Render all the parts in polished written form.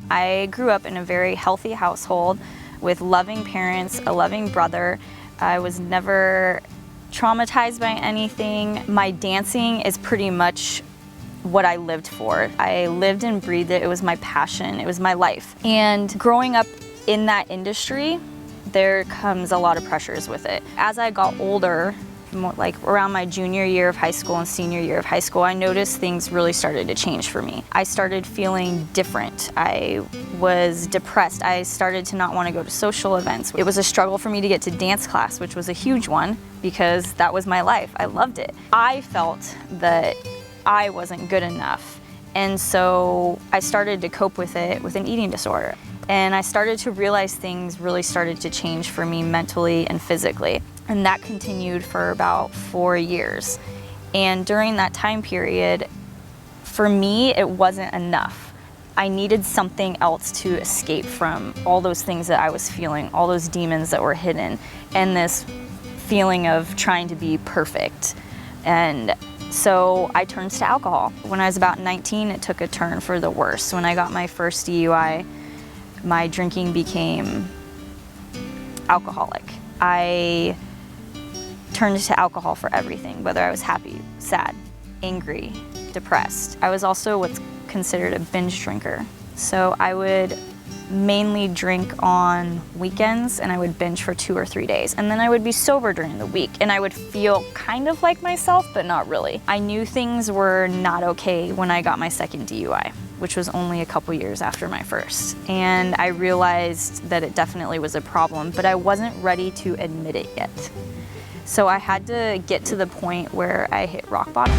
I grew up in a very healthy household with loving parents, a loving brother. I was never traumatized by anything. My dancing is pretty much what I lived for. I lived and breathed it. It was my passion. It was my life. And growing up in that industry, there comes a lot of pressures with it. As I got older, like around my junior year of high school and senior year of high school, I noticed things really started to change for me. I started feeling different. I was depressed. I started to not want to go to social events. It was a struggle for me to get to dance class, which was a huge one because that was my life. I loved it. I felt that I wasn't good enough. And so I started to cope with it with an eating disorder. And I started to realize things really started to change for me mentally and physically. And that continued for about 4 years. And during that time period, for me, it wasn't enough. I needed something else to escape from all those things that I was feeling, all those demons that were hidden, and this feeling of trying to be perfect. And so I turned to alcohol. When I was about 19, it took a turn for the worse. When I got my first DUI, my drinking became alcoholic. I turned to alcohol for everything, whether I was happy, sad, angry, depressed. I was also what's considered a binge drinker. So I would mainly drink on weekends and I would binge for 2 or 3 days. And then I would be sober during the week and I would feel kind of like myself, but not really. I knew things were not okay when I got my second DUI, which was only a couple years after my first. And I realized that it definitely was a problem, but I wasn't ready to admit it yet. So I had to get to the point where I hit rock bottom.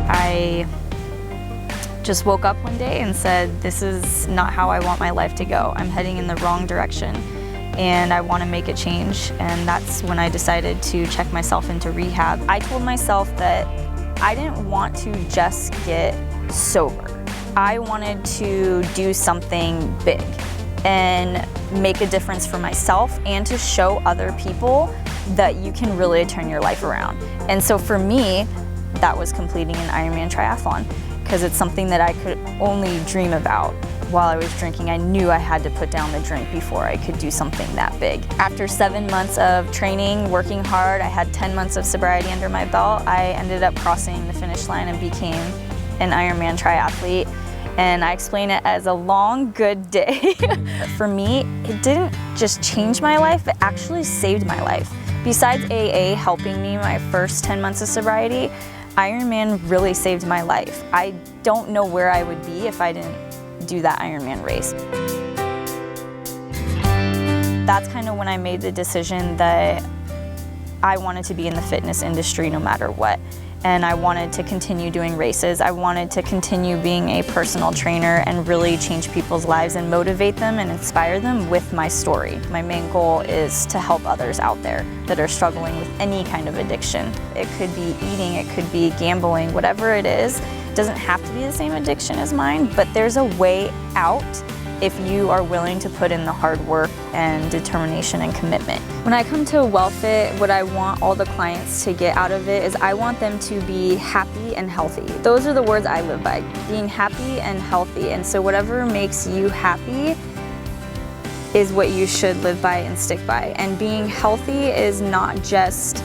I just woke up one day and said, this is not how I want my life to go. I'm heading in the wrong direction and I want to make a change. And that's when I decided to check myself into rehab. I told myself that I didn't want to just get sober. I wanted to do something big and make a difference for myself and to show other people that you can really turn your life around. And so for me, that was completing an Ironman triathlon because it's something that I could only dream about while I was drinking. I knew I had to put down the drink before I could do something that big. After 7 months of training, working hard, I had 10 months of sobriety under my belt. I ended up crossing the finish line and became an Ironman triathlete. And I explain it as a long, good day. For me, it didn't just change my life, it actually saved my life. Besides AA helping me my first 10 months of sobriety, Ironman really saved my life. I don't know where I would be if I didn't do that Ironman race. That's kind of when I made the decision that I wanted to be in the fitness industry no matter what. And I wanted to continue doing races. I wanted to continue being a personal trainer and really change people's lives and motivate them and inspire them with my story. My main goal is to help others out there that are struggling with any kind of addiction. It could be eating, it could be gambling, whatever it is. It doesn't have to be the same addiction as mine, but there's a way out if you are willing to put in the hard work and determination and commitment. When I come to WellFit, what I want all the clients to get out of it is I want them to be happy and healthy. Those are the words I live by, being happy and healthy. And so whatever makes you happy is what you should live by and stick by. And being healthy is not just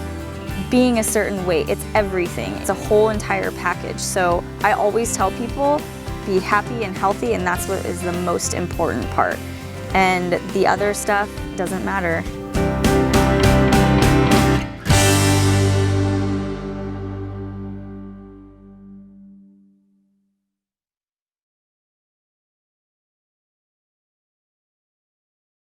being a certain weight, it's everything. It's a whole entire package. So I always tell people, be happy and healthy, and that's what is the most important part. And the other stuff doesn't matter.